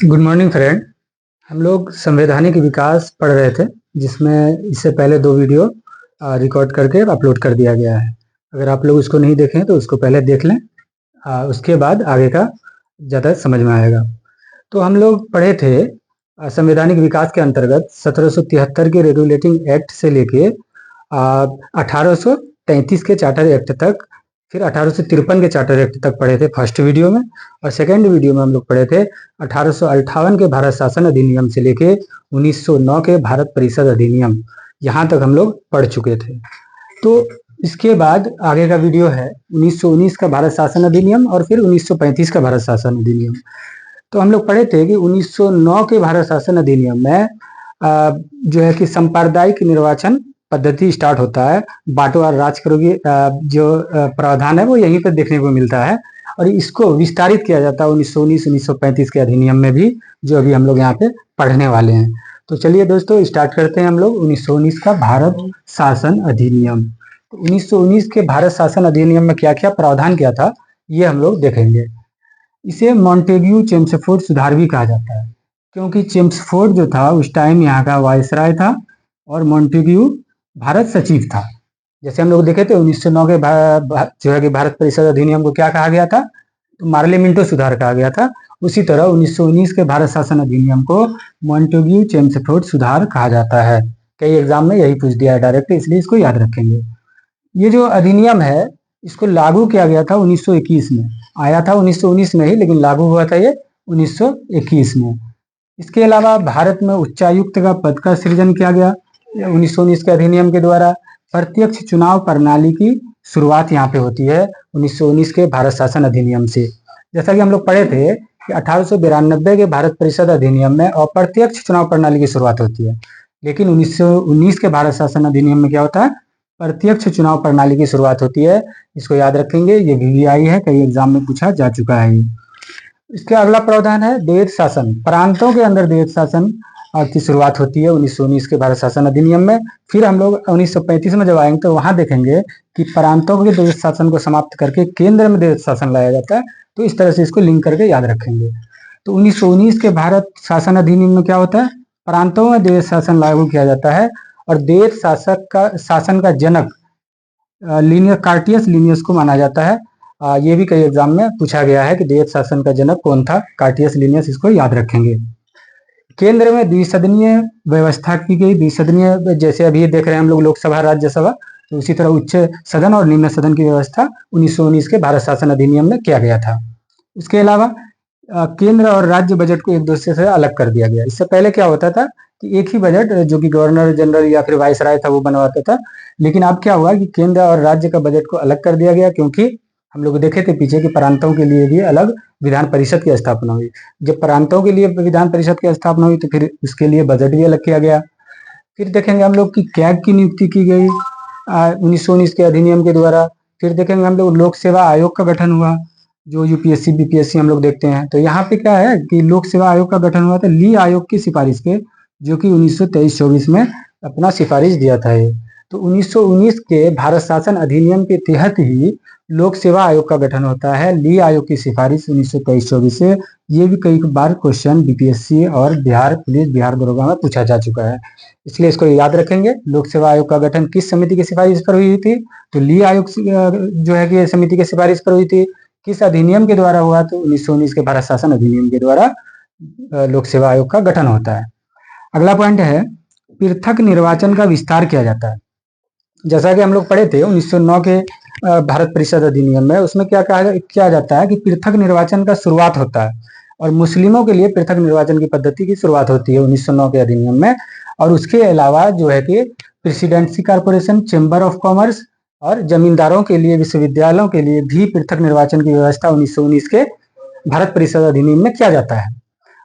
Good morning friend. हम लोग संवैधानिक विकास पढ़ रहे थे, जिसमें इससे पहले 2 वीडियो रिकॉर्ड करके अपलोड कर दिया गया है। अगर आप लोग उसको नहीं देखें तो उसको पहले देख लें, उसके बाद आगे का ज़्यादा समझ में आएगा। तो हम लोग पढ़े थे संवैधानिक विकास के अंतर्गत 1773 के रेगुलेटिंग एक्ट से लेके 1833 के चार्टर एक्ट तक, फिर 1853 के चार्टर एक्ट तक पढ़े थे फर्स्ट वीडियो में। और सेकेंड वीडियो में हम लोग पढ़े थे 1858 के भारत शासन अधिनियम से लेके 1909 के भारत परिषद अधिनियम, यहाँ तक हम लोग पढ़ चुके थे। तो इसके बाद आगे का वीडियो है 1919 का भारत शासन अधिनियम और फिर 1935 का भारत शासन अधिनियम। तो हम लोग पढ़े थे कि 1909 के भारत शासन अधिनियम में जो है कि सांप्रदायिक निर्वाचन पद्धति स्टार्ट होता है। बांटो और राज करोगे जो प्रावधान है वो यहीं पर देखने को मिलता है, और इसको विस्तारित किया जाता है 1919-1935 के अधिनियम में भी, जो अभी हम लोग यहाँ पे पढ़ने वाले हैं। तो चलिए दोस्तों, स्टार्ट करते हैं हम लोग 1919 का भारत शासन अधिनियम। तो 1919 के भारत शासन अधिनियम में क्या क्या प्रावधान किया था, ये हम लोग देखेंगे। इसे मॉन्टेग्यू चेम्सफोर्ड सुधार भी कहा जाता है, क्योंकि चेम्सफोर्ड जो था उस टाइम यहाँ का वायसराय था और मॉन्टेग्यू भारत सचिव था। जैसे हम लोग देखे थे 1909 के जो है कि भारत परिषद अधिनियम को क्या कहा गया था, तो मार्लियामेंटो सुधार कहा गया था। उसी तरह 1919 के भारत शासन अधिनियम को मॉन्टेग्यू चेम्सफोर्ड सुधार कहा जाता है। कई एग्जाम में यही पूछ दिया है डायरेक्ट, इसलिए इसको याद रखेंगे। ये जो अधिनियम है इसको लागू किया गया था 1921 में। आया था 1919 में ही, लेकिन लागू हुआ था ये 1921 में। इसके अलावा भारत में उच्चायुक्त का पद का सृजन किया गया 1919 के अधिनियम के द्वारा। प्रत्यक्ष चुनाव प्रणाली की शुरुआत यहाँ पे होती है 1919 के भारत शासन अधिनियम से। जैसा कि हम लोग पढ़े थे कि 1892 के भारत परिषद अधिनियम में अप्रत्यक्ष चुनाव प्रणाली की शुरुआत होती है, लेकिन 1919 के भारत शासन अधिनियम में क्या होता है, प्रत्यक्ष चुनाव प्रणाली की शुरुआत होती है। इसको याद रखेंगे, ये VVI है, कई एग्जाम में पूछा जा चुका है। इसका अगला प्रावधान है द्वैध शासन। प्रांतों के अंदर द्वैध शासन की शुरुआत होती है 1919 के भारत शासन अधिनियम में। फिर हम लोग 1935 में जब आएंगे तो वहां देखेंगे कि प्रांतों के द्वैध शासन को समाप्त करके केंद्र में द्वैध शासन लाया जाता है। तो इस तरह से इसको लिंक करके याद रखेंगे। तो 1919 के भारत शासन अधिनियम में क्या होता है, प्रांतों में द्वैध शासन लागू किया जाता है। और द्वैध शासन का जनक कार्टियस लीनियस को माना जाता है। ये भी कई एग्जाम में पूछा गया है कि द्वैध शासन का जनक कौन था, कार्टियस लीनियस, इसको याद रखेंगे। केंद्र में द्विसदनीय व्यवस्था की गई। द्विसदनीय जैसे अभी देख रहे हैं हम लोग लोकसभा राज्यसभा, तो उसी तरह उच्च सदन और निम्न सदन की व्यवस्था 1919 के भारत शासन अधिनियम में किया गया था। इसके अलावा केंद्र और राज्य बजट को एक दूसरे से अलग कर दिया गया। इससे पहले क्या होता था कि एक ही बजट जो कि गवर्नर जनरल या फिर वाइसराय था वो बनवाता था, लेकिन अब क्या हुआ कि केंद्र और राज्य का बजट को अलग कर दिया गया, क्योंकि हम लोग देखे थे पीछे कि प्रांतों के लिए भी अलग विधान परिषद की स्थापना हुई। जब प्रांतों के लिए विधान परिषद की स्थापना हुई तो फिर उसके लिए बजट भी अलग किया गया। फिर देखेंगे हम लोग कि कैग की नियुक्ति की गई 1919 के अधिनियम के द्वारा। फिर देखेंगे हम लोग लोक सेवा आयोग का गठन हुआ, जो UPSC BPSC हम लोग देखते हैं। तो यहाँ पे क्या है कि लोक सेवा आयोग का गठन हुआ था ली आयोग की सिफारिश पे, जो कि 1923-24 में अपना सिफारिश दिया था ये। तो 1919 के भारत शासन अधिनियम के तहत ही लोक सेवा आयोग का गठन होता है, ली आयोग की सिफारिश 1923-24 से। ये भी कई बार क्वेश्चन BPSC और बिहार पुलिस, बिहार दरोगा में पूछा जा चुका है, इसलिए इसको याद रखेंगे। लोक सेवा आयोग का गठन किस समिति की सिफारिश पर हुई थी, तो ली आयोग जो है कि समिति की सिफारिश पर हुई थी। किस अधिनियम के द्वारा हुआ, तो 1919 के भारत शासन अधिनियम के द्वारा लोक सेवा आयोग का गठन होता है। अगला पॉइंट है पृथक निर्वाचन का विस्तार किया जाता है। जैसा कि हम लोग पढ़े थे 1909 के भारत परिषद अधिनियम में, उसमें क्या किया जाता है कि पृथक निर्वाचन का शुरुआत होता है, और मुस्लिमों के लिए पृथक निर्वाचन की पद्धति की शुरुआत होती है 1909 के अधिनियम में। और उसके अलावा जो है कि presidency corporation, chamber of commerce और जमींदारों के लिए, विश्वविद्यालयों के लिए भी पृथक निर्वाचन की व्यवस्था 1919 के भारत परिषद अधिनियम में किया जाता है।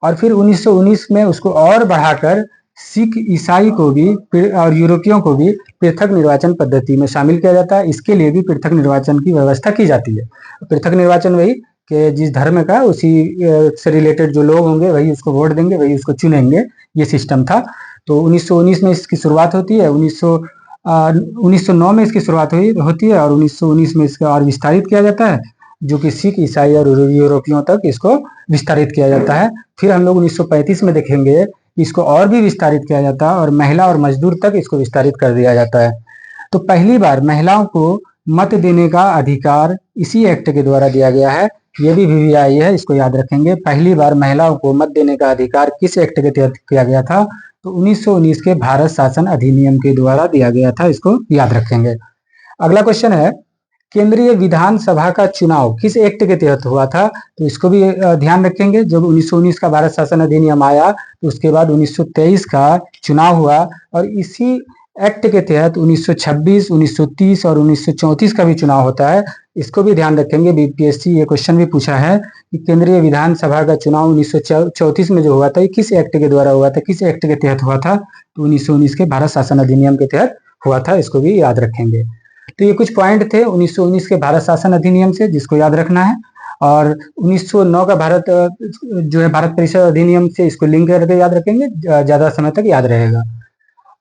और फिर 1919 में उसको और बढ़ाकर सिख, ईसाई को भी और यूरोपियों को भी पृथक निर्वाचन पद्धति में शामिल किया जाता है। इसके लिए भी पृथक निर्वाचन की व्यवस्था की जाती है। पृथक निर्वाचन वही कि जिस धर्म का उसी से रिलेटेड जो लोग होंगे वही उसको वोट देंगे, वही उसको चुनेंगे, ये सिस्टम था। तो 1919 में इसकी शुरुआत होती है, 1909 में इसकी शुरुआत होती है, और 1919 में इसका और विस्तारित किया जाता है। जो कि सिख, ईसाई और यूरोपियों तक इसको विस्तारित किया जाता है। फिर हम लोग 1935 में देखेंगे इसको और भी विस्तारित किया जाता है और महिला और मजदूर तक इसको विस्तारित कर दिया जाता है। तो पहली बार महिलाओं को मत देने का अधिकार इसी एक्ट के द्वारा दिया गया है। ये भी वीवीआई है, इसको याद रखेंगे। पहली बार महिलाओं को मत देने का अधिकार किस एक्ट के तहत किया गया था? तो 1919 के भारत शासन अधिनियम के द्वारा दिया गया था, इसको याद रखेंगे। अगला क्वेश्चन है, केंद्रीय विधानसभा का चुनाव किस एक्ट के तहत हुआ था? तो इसको भी ध्यान रखेंगे। जब 1919 का भारत शासन अधिनियम आया तो उसके बाद 1923 का चुनाव हुआ और इसी एक्ट के तहत 1926, 1930 और 1934 का भी चुनाव होता है। इसको भी ध्यान रखेंगे। बीपीएससी ये क्वेश्चन भी पूछा है कि केंद्रीय विधानसभा का चुनाव 1934 में जो हुआ था, ये किस एक्ट के द्वारा हुआ था, किस एक्ट के तहत हुआ था? तो 1919 के भारत शासन अधिनियम के तहत हुआ था, इसको भी याद रखेंगे। तो ये कुछ पॉइंट थे 1919 के भारत शासन अधिनियम से, जिसको याद रखना है। और 1909 का भारत जो है भारत परिषद अधिनियम से इसको लिंक करके याद रखेंगे, ज्यादा समय तक याद रहेगा।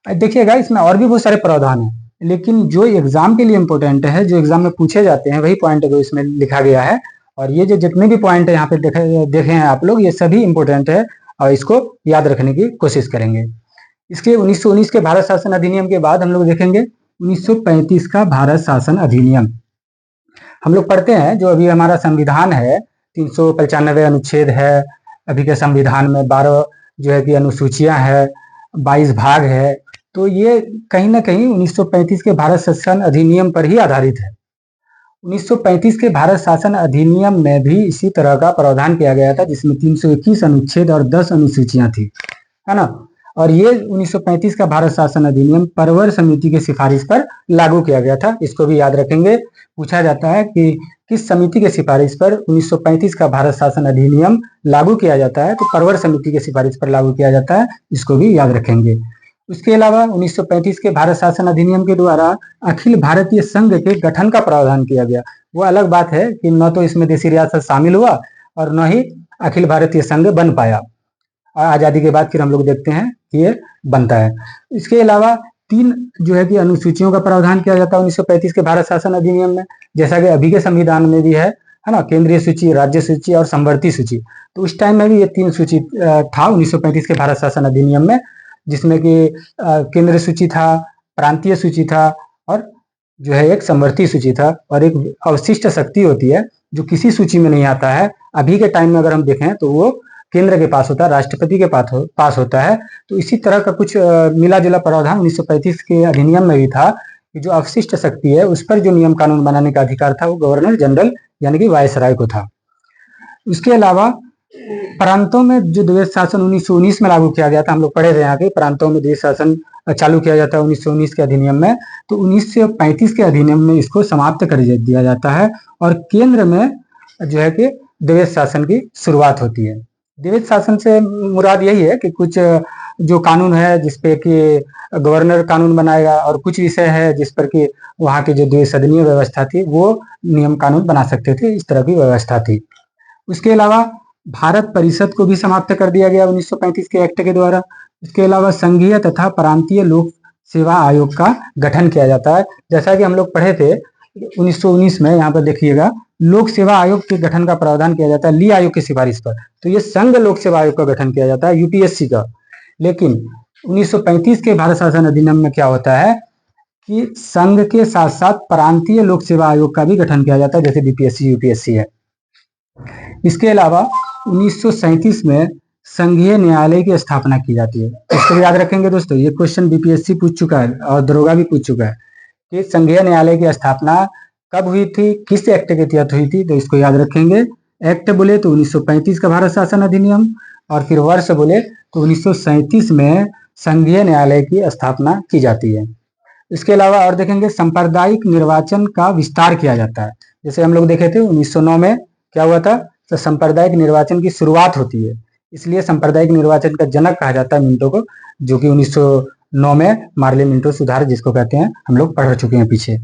देखिएगा, इसमें और भी बहुत सारे प्रावधान हैं, लेकिन जो एग्जाम के लिए इंपॉर्टेंट है, जो एग्जाम में पूछे जाते हैं, वही पॉइंट को इसमें लिखा गया है। और ये जो जितने भी पॉइंट है यहाँ पे देखे हैं आप लोग, ये सभी इंपॉर्टेंट है और इसको याद रखने की कोशिश करेंगे। इसके 1919 के भारत शासन अधिनियम के बाद हम लोग देखेंगे 1935 का भारत शासन अधिनियम। हम लोग पढ़ते हैं जो अभी हमारा संविधान है, 395 अनुच्छेद है अभी के संविधान में, 12 जो है कि अनुसूचियां है, 22 भाग है। तो ये कहीं ना कहीं 1935 के भारत शासन अधिनियम पर ही आधारित है। 1935 के भारत शासन अधिनियम में भी इसी तरह का प्रावधान किया गया था, जिसमें 321 अनुच्छेद और 10 अनुसूचियां थी, है ना। और ये 1935 का भारत शासन अधिनियम परवर समिति की सिफारिश पर लागू किया गया था, इसको भी याद रखेंगे। पूछा जाता है कि किस समिति के सिफारिश पर 1935 का भारत शासन अधिनियम लागू किया जाता है? तो परवर समिति के सिफारिश पर लागू किया जाता है, इसको भी याद रखेंगे। उसके अलावा 1935 के भारत शासन अधिनियम के द्वारा अखिल भारतीय संघ के गठन का प्रावधान किया गया। वो अलग बात है कि न तो इसमें देशी रियासत शामिल हुआ और न ही अखिल भारतीय संघ बन पाया। आजादी के बाद फिर हम लोग देखते हैं कि ये बनता है। इसके अलावा 3 जो है कि अनुसूचियों का प्रावधान किया जाता है 1935 के भारत शासन अधिनियम में, जैसा कि अभी के संविधान में भी है ना, केंद्रीय सूची, राज्य सूची और संवर्ती सूची। तो उस टाइम में भी ये 3 सूची था 1935 के भारत शासन अधिनियम में, जिसमें कि केंद्रीय सूची था, प्रांतीय सूची था और जो है एक संवर्ती सूची था। और एक अवशिष्ट शक्ति होती है जो किसी सूची में नहीं आता है। अभी के टाइम में अगर हम देखें तो वो केंद्र के पास होता है, राष्ट्रपति के पास होता है। तो इसी तरह का कुछ मिला जुला प्रावधान 1935 के अधिनियम में भी था कि जो अवशिष्ट शक्ति है उस पर जो नियम कानून बनाने का अधिकार था वो गवर्नर जनरल यानी कि वायसराय को था। उसके अलावा प्रांतों में जो द्वैध शासन 1919 में लागू किया गया था, हम लोग पढ़े थे यहाँ के, प्रांतों में द्वैध शासन चालू किया जाता है 1919 के अधिनियम में। तो 1935 के अधिनियम में इसको समाप्त कर दिया जाता है और केंद्र में जो है कि द्वैध शासन की शुरुआत होती है। द्वैध शासन से मुराद यही है कि कुछ जो कानून है जिसपे कि गवर्नर कानून बनाएगा और कुछ विषय है जिस पर कि वहाँ की जो द्विसदनीय व्यवस्था थी वो नियम कानून बना सकते थे, इस तरह की व्यवस्था थी। उसके अलावा भारत परिषद को भी समाप्त कर दिया गया 1935 के एक्ट के द्वारा। इसके अलावा संघीय तथा प्रांतीय लोक सेवा आयोग का गठन किया जाता है। जैसा कि हम लोग पढ़े थे 1919 में, यहाँ पर देखिएगा, लोक सेवा आयोग के गठन का प्रावधान किया जाता है ली आयोग की सिफारिश पर। तो ये संघ लोक सेवा आयोग का गठन किया जाता है, यूपीएससी का। लेकिन 1935 के भारत शासन अधिनियम में क्या होता है कि संघ के साथ साथ प्रांतीय लोक सेवा आयोग का भी गठन किया जाता है, जैसे बीपीएससी यूपीएससी है। इसके अलावा 1937 में संघीय न्यायालय की स्थापना की जाती है। इसको याद रखेंगे दोस्तों, ये क्वेश्चन बीपीएससी पूछ चुका है और दरोगा भी पूछ चुका है कि संघीय न्यायालय की स्थापना कब हुई थी, किस एक्ट के तहत हुई थी। तो इसको याद रखेंगे। एक्ट बोले तो 1935 का भारत शासन अधिनियम, और फिर वर्ष बोले तो 1937 में संघीय न्यायालय की स्थापना की जाती है। इसके अलावा और देखेंगे, सांप्रदायिक निर्वाचन का विस्तार किया जाता है। जैसे हम लोग देखे थे 1909 में क्या हुआ था, तो सांप्रदायिक निर्वाचन की शुरुआत होती है, इसलिए सांप्रदायिक निर्वाचन का जनक कहा जाता है मिंटो को, जो कि 1909 में मार्ले मिंटो सुधार जिसको कहते हैं, हम लोग पढ़ चुके हैं पीछे।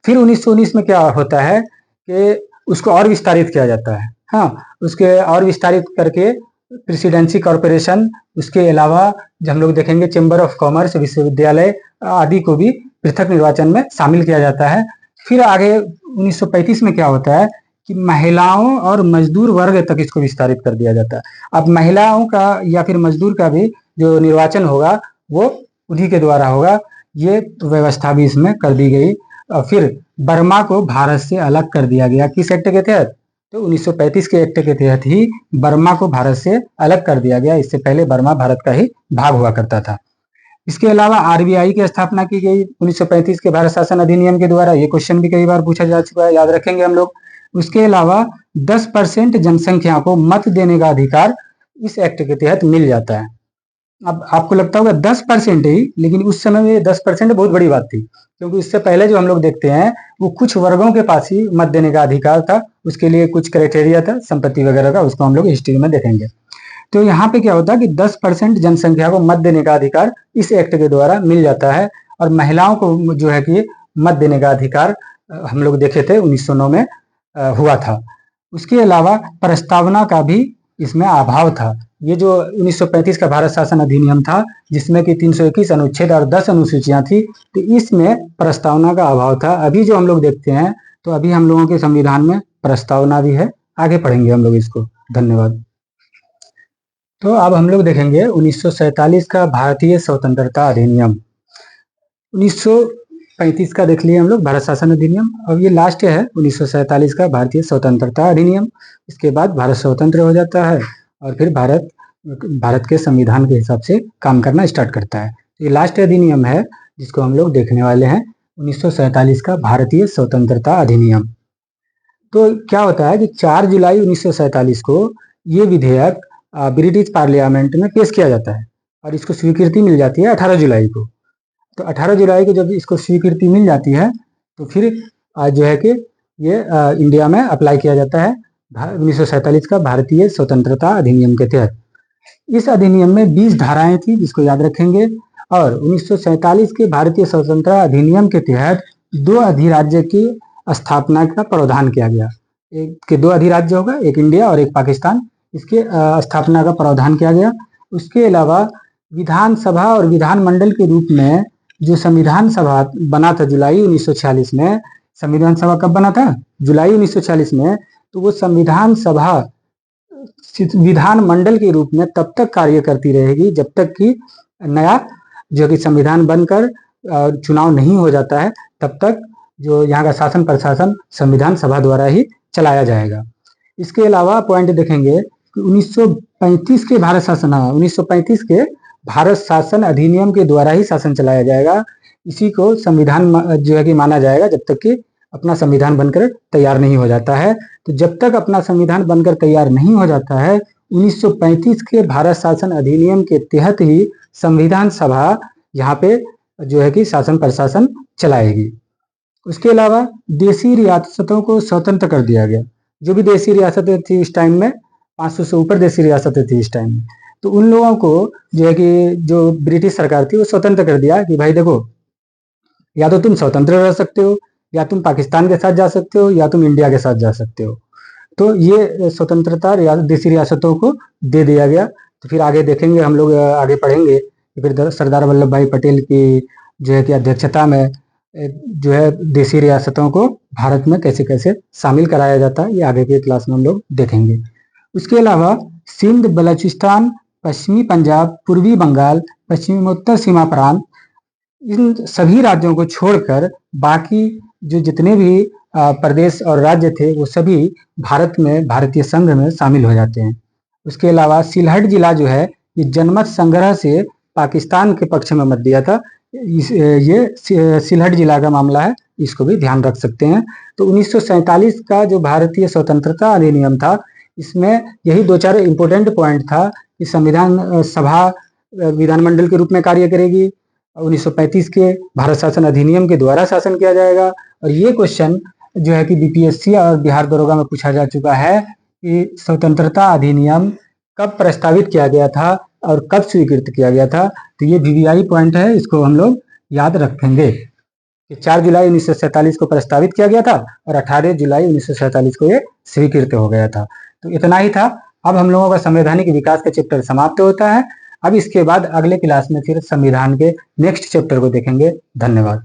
फिर 1919 में क्या होता है कि उसको और विस्तारित किया जाता है। हाँ, उसके और विस्तारित करके प्रेसिडेंसी कॉर्पोरेशन, उसके अलावा जो हम लोग देखेंगे चेंबर ऑफ कॉमर्स, विश्वविद्यालय आदि को भी पृथक निर्वाचन में शामिल किया जाता है। फिर आगे 1935 में क्या होता है कि महिलाओं और मजदूर वर्ग तक इसको विस्तारित कर दिया जाता है। अब महिलाओं का या फिर मजदूर का भी जो निर्वाचन होगा वो उन्हीं के द्वारा होगा, ये व्यवस्था भी इसमें कर दी गई। और फिर बर्मा को भारत से अलग कर दिया गया, किस एक्ट के तहत? तो 1935 के एक्ट के तहत ही बर्मा को भारत से अलग कर दिया गया। इससे पहले बर्मा भारत का ही भाग हुआ करता था। इसके अलावा आरबीआई की स्थापना की गई 1935 के भारत शासन अधिनियम के द्वारा। ये क्वेश्चन भी कई बार पूछा जा चुका है, याद रखेंगे हम लोग। उसके अलावा 10% जनसंख्या को मत देने का अधिकार इस एक्ट के तहत मिल जाता है। अब आपको लगता होगा 10% ही, लेकिन उस समय में 10% बहुत बड़ी बात थी, क्योंकि इससे पहले जो हम लोग देखते हैं वो कुछ वर्गों के पास ही मत देने का अधिकार था। उसके लिए कुछ क्राइटेरिया था संपत्ति वगैरह का, उसको हम लोग हिस्ट्री में देखेंगे। तो यहाँ पे क्या होता है कि 10% जनसंख्या को मत देने का अधिकार इस एक्ट के द्वारा मिल जाता है। और महिलाओं को जो है कि मत देने का अधिकार हम लोग देखे थे 1909 में हुआ था। उसके अलावा प्रस्तावना का भी इसमें अभाव था। ये जो 1935 का भारत शासन अधिनियम था, जिसमें कि 321 अनुच्छेद और 10 अनुसूचियां थी, तो इसमें प्रस्तावना का अभाव था। अभी जो हम लोग देखते हैं, तो अभी हम लोगों के संविधान में प्रस्तावना भी है, आगे पढ़ेंगे हम लोग इसको। धन्यवाद। तो अब हम लोग देखेंगे 1947 का भारतीय स्वतंत्रता अधिनियम। 1935 का देख लिए हम लोग भारत शासन अधिनियम, अब ये लास्ट है 1947 का भारतीय स्वतंत्रता अधिनियम। इसके बाद भारत स्वतंत्र हो जाता है और फिर भारत के संविधान के हिसाब से काम करना स्टार्ट करता है। तो ये लास्ट अधिनियम है जिसको हम लोग देखने वाले हैं, 1947 का भारतीय स्वतंत्रता अधिनियम। तो क्या होता है कि 4 जुलाई 1947 को ये विधेयक ब्रिटिश पार्लियामेंट में पेश किया जाता है और इसको स्वीकृति मिल जाती है 18 जुलाई को। तो 18 जुलाई को जब इसको स्वीकृति मिल जाती है, तो फिर जो है कि ये इंडिया में अप्लाई किया जाता है 1947 का भारतीय स्वतंत्रता अधिनियम के तहत। इस अधिनियम में 20 धाराएं थी, जिसको याद रखेंगे। और 1947 के भारतीय स्वतंत्रता अधिनियम के तहत 2 अधिराज्य की स्थापना का प्रावधान किया गया। एक के 2 अधिराज्य होगा, एक इंडिया और एक पाकिस्तान, इसके स्थापना का प्रावधान किया गया। उसके अलावा विधानसभा और विधानमंडल के रूप में जो संविधान सभा बना था जुलाई 1946 में, संविधान सभा कब बना था? जुलाई 1946 में। तो वो संविधान सभा विधानमंडल के रूप में तब तक कार्य करती रहेगी जब तक कि नया जो कि संविधान बनकर चुनाव नहीं हो जाता है, तब तक जो यहाँ का शासन प्रशासन संविधान सभा द्वारा ही चलाया जाएगा। इसके अलावा पॉइंट देखेंगे कि 1935 के भारत शासन 1935 के भारत शासन अधिनियम के द्वारा ही शासन चलाया जाएगा। इसी को संविधान जो है कि माना जाएगा जब तक कि अपना संविधान बनकर तैयार नहीं हो जाता है। तो जब तक अपना संविधान बनकर तैयार नहीं हो जाता है, 1935 के भारत शासन अधिनियम के तहत ही संविधान सभा यहाँ पे जो है कि शासन प्रशासन चलाएगी। उसके अलावा देशी रियासतों को स्वतंत्र कर दिया गया। जो भी देशी रियासतें थी इस टाइम में, 500 से ऊपर देशी रियासतें थी इस टाइम में, तो उन लोगों को जो है कि जो ब्रिटिश सरकार थी वो स्वतंत्र कर दिया कि भाई देखो, या तो तुम स्वतंत्र रह सकते हो, या तुम पाकिस्तान के साथ जा सकते हो, या तुम इंडिया के साथ जा सकते हो। तो ये स्वतंत्रता देशी रियासतों को दे दिया गया। तो फिर आगे देखेंगे हम लोग, आगे पढ़ेंगे फिर सरदार वल्लभ भाई पटेल की जो है कि अध्यक्षता में जो है देशी रियासतों को भारत में कैसे कैसे शामिल कराया जाता है, ये आगे के क्लास में हम लोग देखेंगे। उसके अलावा सिंध, बलूचिस्तान, पश्चिमी पंजाब, पूर्वी बंगाल, पश्चिमोत्तर सीमा प्रांत, इन सभी राज्यों को छोड़कर बाकी जो जितने भी प्रदेश और राज्य थे वो सभी भारत में, भारतीय संघ में शामिल हो जाते हैं। उसके अलावा सिलहट जिला जो है ये जनमत संग्रह से पाकिस्तान के पक्ष में मत दिया था। ये सिलहट जिला का मामला है, इसको भी ध्यान रख सकते हैं। तो 1947 का जो भारतीय स्वतंत्रता अधिनियम था, इसमें यही 2-4 इंपोर्टेंट पॉइंट था कि संविधान सभा विधानमंडल के रूप में कार्य करेगी, 1935 के भारत शासन अधिनियम के द्वारा शासन किया जाएगा। और ये क्वेश्चन जो है कि बीपीएससी और बिहार दरोगा में पूछा जा चुका है कि स्वतंत्रता अधिनियम कब प्रस्तावित किया गया था और कब स्वीकृत किया गया था। तो ये वीवीआई पॉइंट है, इसको हम लोग याद रखेंगे कि 4 जुलाई 1947 को प्रस्तावित किया गया था और 18 जुलाई 1947 को ये स्वीकृत हो गया था। तो इतना ही था। अब हम लोगों का संवैधानिक विकास का चैप्टर समाप्त होता है। अब इसके बाद अगले क्लास में फिर संविधान के नेक्स्ट चैप्टर को देखेंगे। धन्यवाद।